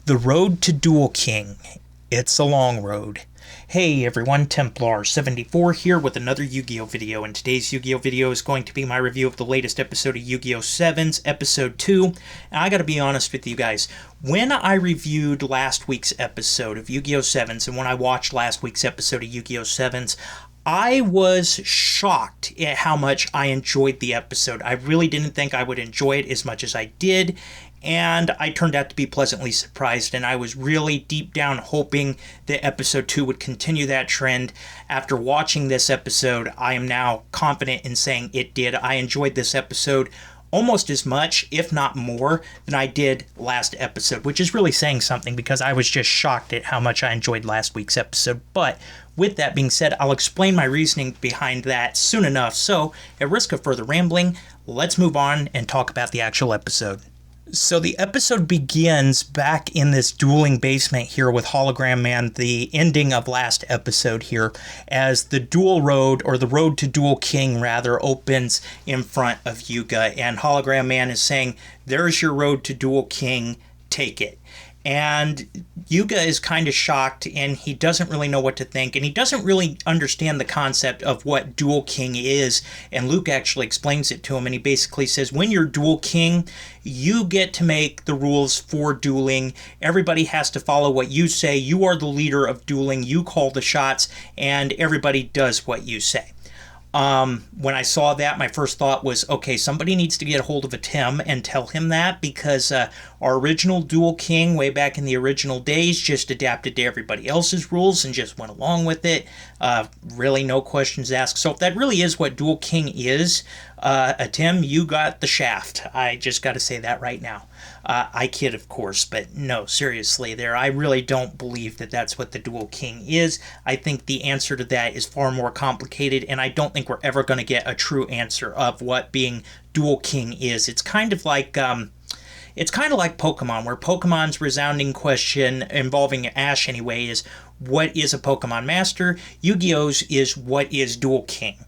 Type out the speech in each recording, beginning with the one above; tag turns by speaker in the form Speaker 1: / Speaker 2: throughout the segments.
Speaker 1: The road to Duel King. It's a long road. Hey everyone, Templar74 here with another Yu-Gi-Oh video, and today's Yu-Gi-Oh video is going to be my review of the latest episode of Yu-Gi-Oh! 7's Episode 2. And I gotta be honest with you guys, when I reviewed last week's episode of Yu-Gi-Oh! 7's, and when I watched last week's episode of Yu-Gi-Oh! 7's, I was shocked at how much I enjoyed the episode. I really didn't think I would enjoy it as much as I did, and I turned out to be pleasantly surprised, and I was really deep down hoping that episode 2 would continue that trend. After watching this episode, I am now confident in saying it did. I enjoyed this episode almost as much, if not more, than I did last episode, which is really saying something because I was just shocked at how much I enjoyed last week's episode. But with that being said, I'll explain my reasoning behind that soon enough. So, at risk of further rambling, let's move on and talk about the actual episode. So the episode begins back in this dueling basement here with Hologram Man, the ending of last episode here, as the duel road, or the road to Duel King rather, opens in front of Yuga, and Hologram Man is saying, "There's your road to Duel King, take it." And Yuga is kind of shocked, and he doesn't really know what to think, and he doesn't really understand the concept of what Duel King is, and Luke actually explains it to him, and he basically says, when you're Duel King, you get to make the rules for dueling. Everybody has to follow what you say. You are the leader of dueling. You call the shots, and everybody does what you say. When I saw that, my first thought was, okay, somebody needs to get a hold of a Tim and tell him that, because our original Duel King way back in the original days just adapted to everybody else's rules and just went along with it. Really no questions asked. So if that really is what Duel King is, Tim, you got the shaft. I just got to say that right now. I kid, of course, but no, seriously there. I really don't believe that that's what the Duel King is. I think the answer to that is far more complicated, and I don't think we're ever going to get a true answer of what being Duel King is. It's kind of like Pokemon, where Pokemon's resounding question, involving Ash anyway, is what is a Pokemon Master? Yu-Gi-Oh's is what is Duel King?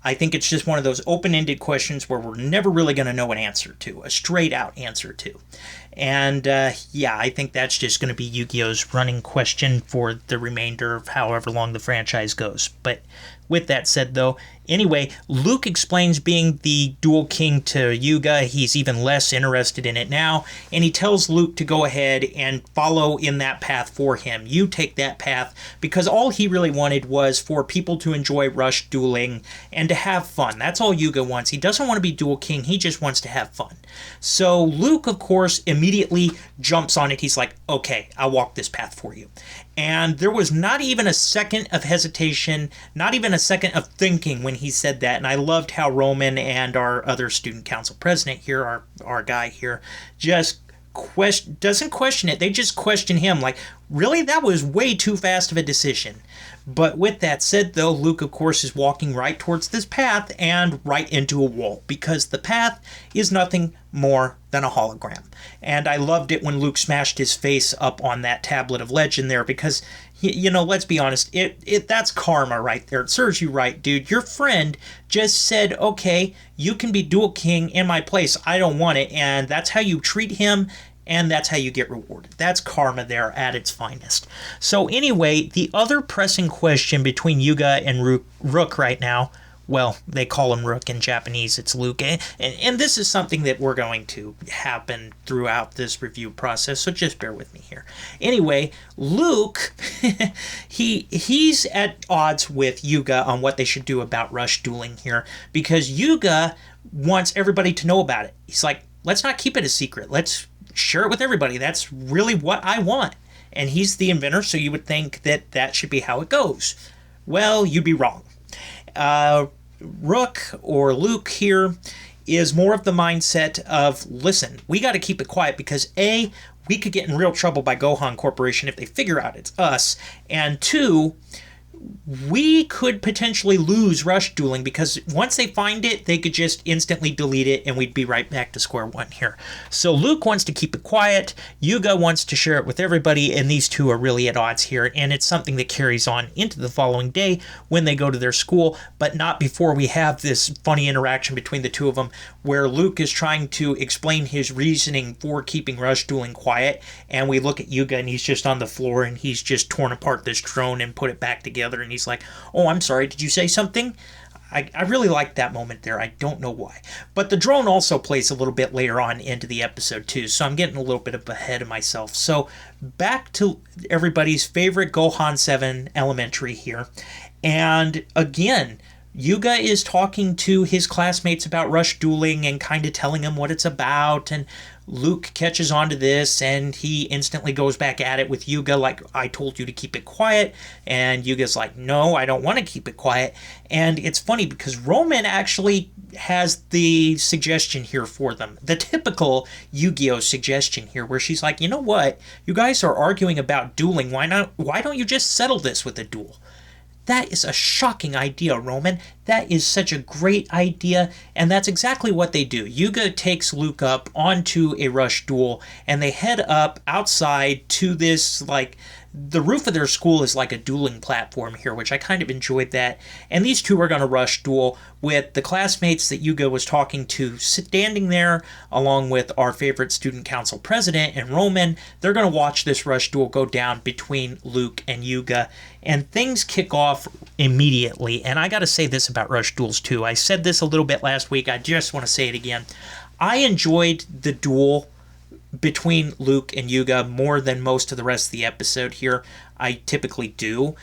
Speaker 1: I think it's just one of those open-ended questions where we're never really going to know an answer to, a straight-out answer to. And, yeah, I think that's just going to be Yu-Gi-Oh's running question for the remainder of however long the franchise goes. But with that said, though, anyway, Luke explains being the Duel King to Yuga. He's even less interested in it now, and he tells Luke to go ahead and follow in that path for him. You take that path, because all he really wanted was for people to enjoy rush dueling and to have fun. That's all Yuga wants. He doesn't want to be Duel King, he just wants to have fun. So Luke, of course, immediately jumps on it. He's like, okay, I'll walk this path for you. And there was not even a second of hesitation, not even a second of thinking when he said that. And I loved how Roman and our other student council president here, our guy here, just doesn't question it. They just question him like, really? That was way too fast of a decision. But with that said, though, Luke, of course, is walking right towards this path and right into a wall, because the path is nothing more than a hologram. And I loved it when Luke smashed his face up on that tablet of legend there, because, you know, let's be honest, that's karma right there. It serves you right, dude. Your friend just said, okay, you can be Duel King in my place. I don't want it. And that's how you treat him, and that's how you get rewarded. That's karma there at its finest. So anyway, the other pressing question between Yuga and Rook right now, well, they call him Rook in Japanese, it's Luke, and this is something that we're going to happen throughout this review process, so just bear with me here. Anyway, Luke, he's at odds with Yuga on what they should do about rush dueling here, because Yuga wants everybody to know about it. He's like, let's not keep it a secret, let's share it with everybody. That's really what I want. And he's the inventor, so you would think that that should be how it goes. Well, you'd be wrong. Rook, or Luke here, is more of the mindset of, listen, we got to keep it quiet because A, we could get in real trouble by Gohan Corporation if they figure out it's us, and two, we could potentially lose rush dueling because once they find it, they could just instantly delete it and we'd be right back to square one here. So Luke wants to keep it quiet, Yuga wants to share it with everybody, and these two are really at odds here, and it's something that carries on into the following day when they go to their school, but not before we have this funny interaction between the two of them where Luke is trying to explain his reasoning for keeping rush dueling quiet, and we look at Yuga and he's just on the floor and he's just torn apart this drone and put it back together, and he's like, "Oh, I'm sorry, did you say something?" I really liked that moment there. I don't know why. But the drone also plays a little bit later on into the episode too, so I'm getting a little bit ahead of myself. So back to everybody's favorite Gohan 7 Elementary here. And again, Yuga is talking to his classmates about rush dueling and kind of telling them what it's about, and Luke catches on to this and he instantly goes back at it with Yuga like, "I told you to keep it quiet," and Yuga's like, "No, I don't want to keep it quiet." And it's funny because Roman actually has the suggestion here for them, the typical Yu-Gi-Oh suggestion here, where she's like, "You know what, you guys are arguing about dueling, why don't you just settle this with a duel?" That is a shocking idea, Roman. That is such a great idea, and that's exactly what they do. Yuga takes Luke up onto a rush duel, and they head up outside to this, like, the roof of their school is like a dueling platform here, which I kind of enjoyed that. And these two are going to rush duel with the classmates that Yuga was talking to standing there, along with our favorite student council president and Roman. They're going to watch this rush duel go down between Luke and Yuga, and things kick off immediately. And I got to say this about rush duels too. I said this a little bit last week. I just want to say it again. I enjoyed the duel between Luke and Yuga more than most of the rest of the episode here. I typically do.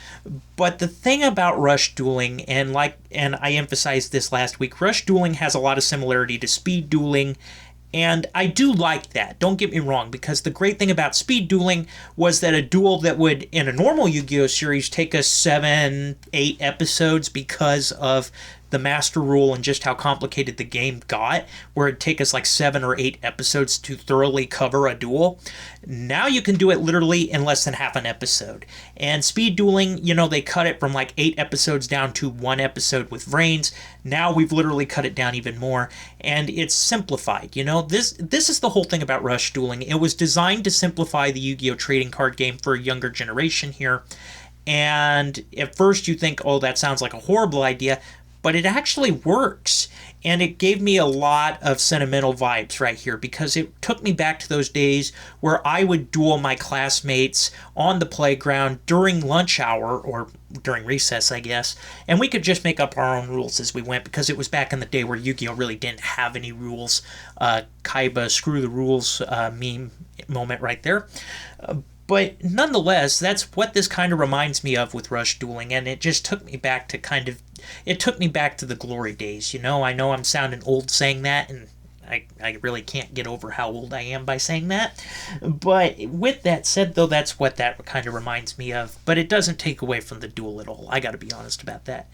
Speaker 1: But the thing about rush dueling, and I emphasized this last week, rush dueling has a lot of similarity to speed dueling, and I do like that. Don't get me wrong, because the great thing about speed dueling was that a duel that would, in a normal Yu-Gi-Oh series, take us 7, 8 episodes because of the master rule and just how complicated the game got, where it'd take us like 7 or 8 episodes to thoroughly cover a duel. Now you can do it literally in less than half an episode. And speed dueling, they cut it from like 8 episodes down to 1 episode with Vrains. Now we've literally cut it down even more, and it's simplified. This is the whole thing about rush dueling. It was designed to simplify the Yu-Gi-Oh trading card game for a younger generation here. And at first you think, oh, that sounds like a horrible idea, but it actually works. And it gave me a lot of sentimental vibes right here, because it took me back to those days where I would duel my classmates on the playground during lunch hour, or during recess, I guess, and we could just make up our own rules as we went, because it was back in the day where Yu-Gi-Oh really didn't have any rules. Kaiba, screw the rules meme moment right there. But nonetheless, that's what this kind of reminds me of with rush dueling, and it just took me back to the glory days. I know I'm sounding old saying that, and I really can't get over how old I am by saying that. But with that said, though, that's what that kind of reminds me of. But it doesn't take away from the duel at all. I got to be honest about that.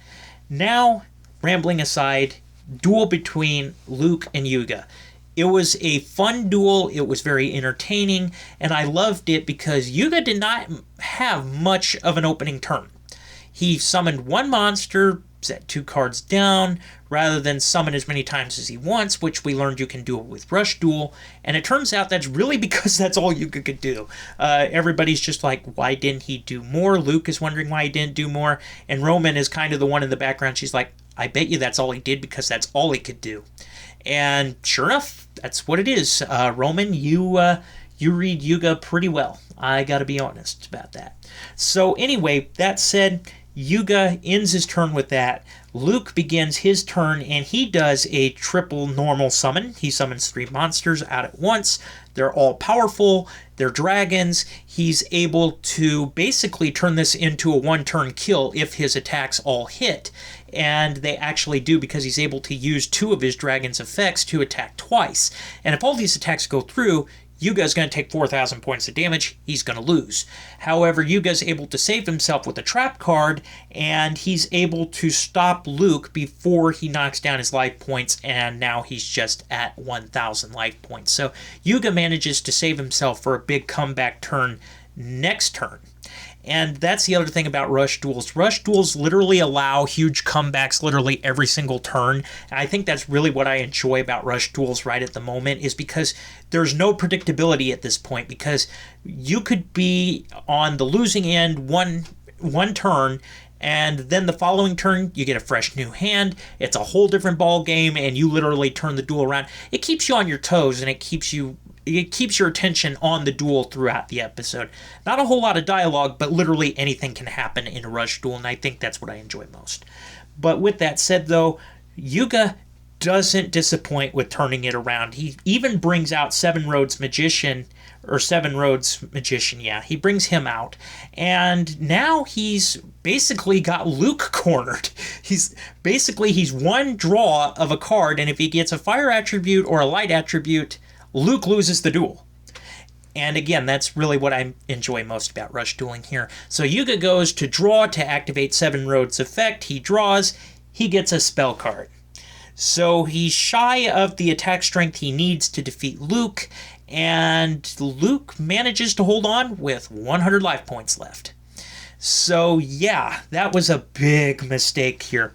Speaker 1: Now, rambling aside, duel between Luke and Yuga. It was a fun duel, it was very entertaining, and I loved it because Yuga did not have much of an opening turn. He summoned one monster, set 2 cards down, rather than summon as many times as he wants, which we learned you can do with Rush Duel, and it turns out that's really because that's all Yuga could do. Everybody's just like, why didn't he do more? Luke is wondering why he didn't do more, and Roman is kind of the one in the background. She's like, I bet you that's all he did because that's all he could do. And sure enough, that's what it is. Roman, you read Yuga pretty well. I gotta be honest about that. So anyway, that said, Yuga ends his turn with that. Luke begins his turn, and he does a triple normal summon. He summons 3 monsters out at once. They're all powerful. They're dragons. He's able to basically turn this into a 1-turn kill if his attacks all hit. And they actually do, because he's able to use 2 of his dragon's effects to attack twice. And if all these attacks go through, Yuga's going to take 4,000 points of damage. He's going to lose. However, Yuga's able to save himself with a trap card, and he's able to stop Luke before he knocks down his life points, and now he's just at 1,000 life points. So Yuga manages to save himself for a big comeback turn next turn. And that's the other thing about rush duels. Rush duels literally allow huge comebacks literally every single turn. And I think that's really what I enjoy about rush duels right at the moment, is because there's no predictability at this point, because you could be on the losing end one turn, and then the following turn you get a fresh new hand. It's a whole different ball game, and you literally turn the duel around. It keeps you on your toes, and it keeps your attention on the duel throughout the episode. Not a whole lot of dialogue, but literally anything can happen in a rush duel, and I think that's what I enjoy most. But with that said, though, Yuga doesn't disappoint with turning it around. He even brings out Seven Roads Magician, yeah. He brings him out, and now he's basically got Luke cornered. He's one draw of a card, and if he gets a fire attribute or a light attribute, Luke loses the duel. And again, that's really what I enjoy most about rush dueling here. So Yuga goes to draw to activate Seven Roads effect. He draws, he gets a spell card. So he's shy of the attack strength he needs to defeat Luke, and Luke manages to hold on with 100 life points left. So yeah, that was a big mistake here.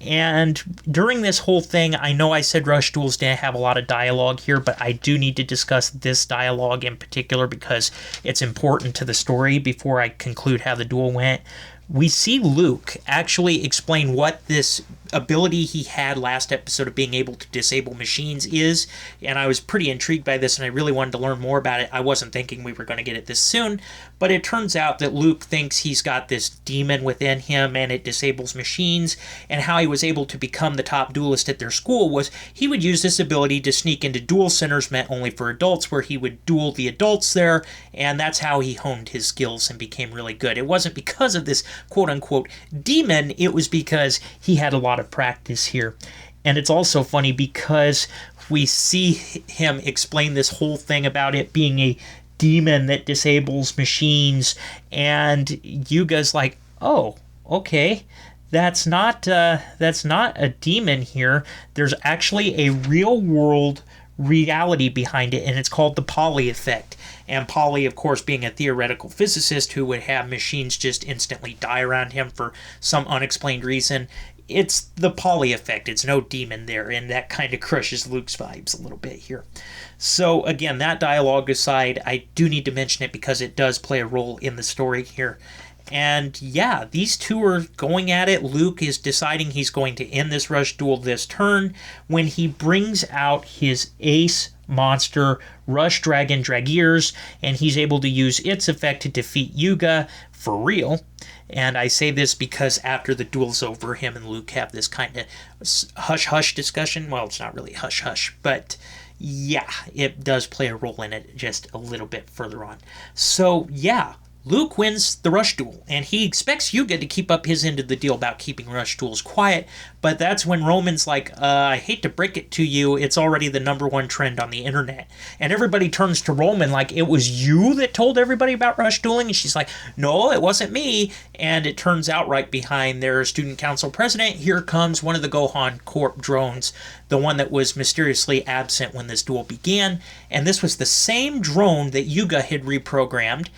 Speaker 1: And during this whole thing, I know I said rush duels didn't have a lot of dialogue here, but I do need to discuss this dialogue in particular because it's important to the story before I conclude how the duel went. We see Luke actually explain what this ability he had last episode of being able to disable machines is, and I was pretty intrigued by this, and I really wanted to learn more about it. I wasn't thinking we were going to get it this soon, but it turns out that Luke thinks he's got this demon within him, and it disables machines, and how he was able to become the top duelist at their school was he would use this ability to sneak into duel centers meant only for adults, where he would duel the adults there, and that's how he honed his skills and became really good. It wasn't because of this quote-unquote demon, it was because he had a lot of practice here. And it's also funny because we see him explain this whole thing about it being a demon that disables machines, and Yuga's like, oh, okay, that's not a demon here. There's actually a real world reality behind it, and it's called the Pauli effect. And Pauli, of course, being a theoretical physicist who would have machines just instantly die around him for some unexplained reason. It's the Pauli effect. It's no demon there, and that kind of crushes Luke's vibes a little bit here. So again, that dialogue aside, I do need to mention it because it does play a role in the story here. And yeah, these two are going at it. Luke is deciding he's going to end this rush duel this turn when he brings out his ace monster, Rush Dragon Dragears, and he's able to use its effect to defeat Yuga for real. And I say this because after the duel's over, him and Luke have this kind of hush-hush discussion. Well, it's not really hush-hush, but yeah, it does play a role in it just a little bit further on. So yeah, Luke wins the rush duel, and he expects Yuga to keep up his end of the deal about keeping rush duels quiet, but that's when Roman's like, I hate to break it to you, it's already the #1 trend on the internet. And everybody turns to Roman like, it was you that told everybody about rush dueling? And she's like, no, it wasn't me. And it turns out right behind their student council president, here comes one of the Gohan Corp drones, the one that was mysteriously absent when this duel began. And this was the same drone that Yuga had reprogrammed.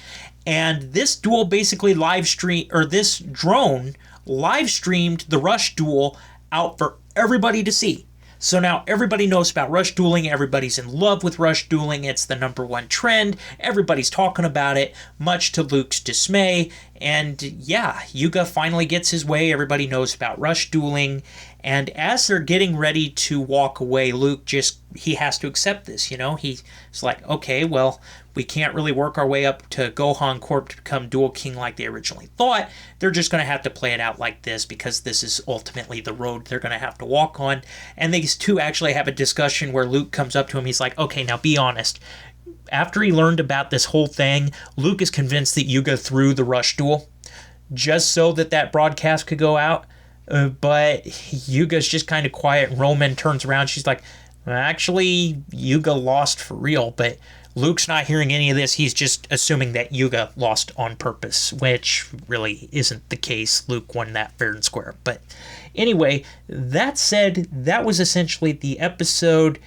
Speaker 1: And this duel basically this drone live streamed the rush duel out for everybody to see. So now everybody knows about rush dueling. Everybody's in love with rush dueling. It's the #1 trend. Everybody's talking about it, much to Luke's dismay. And yeah, Yuga finally gets his way. Everybody knows about rush dueling. And as they're getting ready to walk away, Luke he has to accept this, you know? He's like, okay, well, we can't really work our way up to Gohan Corp to become Duel King like they originally thought. They're just going to have to play it out like this because this is ultimately the road they're going to have to walk on. And these two actually have a discussion where Luke comes up to him. He's like, okay, now be honest. After he learned about this whole thing, Luke is convinced that Yuga threw the rush duel just so that broadcast could go out. But Yuga's just kind of quiet. Roman turns around. She's like, actually, Yuga lost for real. But Luke's not hearing any of this. He's just assuming that Yuga lost on purpose, which really isn't the case. Luke won that fair and square. But anyway, that said, that was essentially the episode.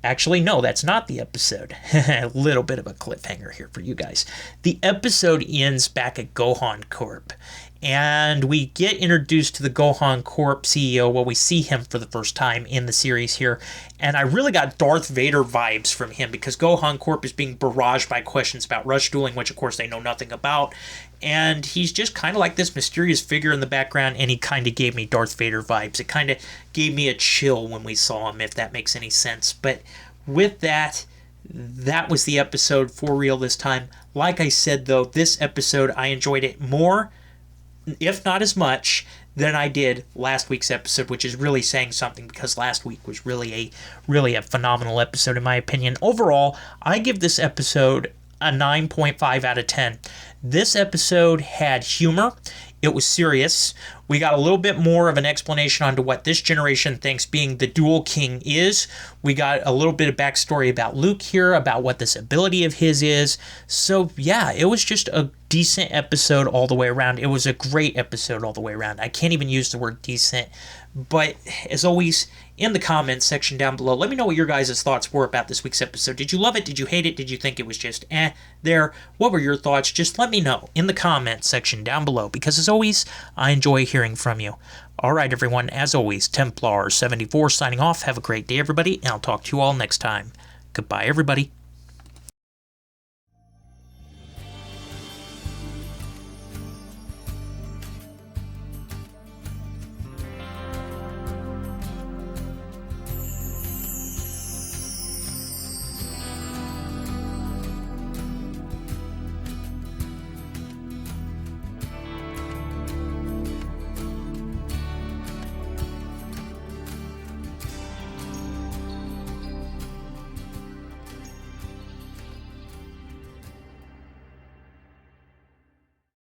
Speaker 1: Actually, no, that's not the episode. A little bit of a cliffhanger here for you guys. The episode ends back at Gohan Corp. And we get introduced to the Gohan Corp CEO. Well, we see him for the first time in the series here. And I really got Darth Vader vibes from him because Gohan Corp is being barraged by questions about rush dueling, which of course they know nothing about. And he's just kind of like this mysterious figure in the background, and he kind of gave me Darth Vader vibes. It kind of gave me a chill when we saw him, if that makes any sense. But with that, that was the episode for real this time. Like I said, though, this episode, I enjoyed it more, if not as much, than I did last week's episode, which is really saying something because last week was really a phenomenal episode in my opinion. Overall, I give this episode a 9.5 out of 10. This episode had humor. It was serious. We got a little bit more of an explanation onto what this generation thinks being the Duel King is. We got a little bit of backstory about Luke here, about what this ability of his is. So yeah, it was just a decent episode all the way around. It was a great episode all the way around. I can't even use the word decent. But as always, in the comments section down below, let me know what your guys' thoughts were about this week's episode. Did you love it? Did you hate it? Did you think it was just there? What were your thoughts? Just let me know in the comments section down below, because as always, I enjoy hearing from you. Alright everyone, as always, Templar74 signing off. Have a great day everybody, and I'll talk to you all next time. Goodbye everybody.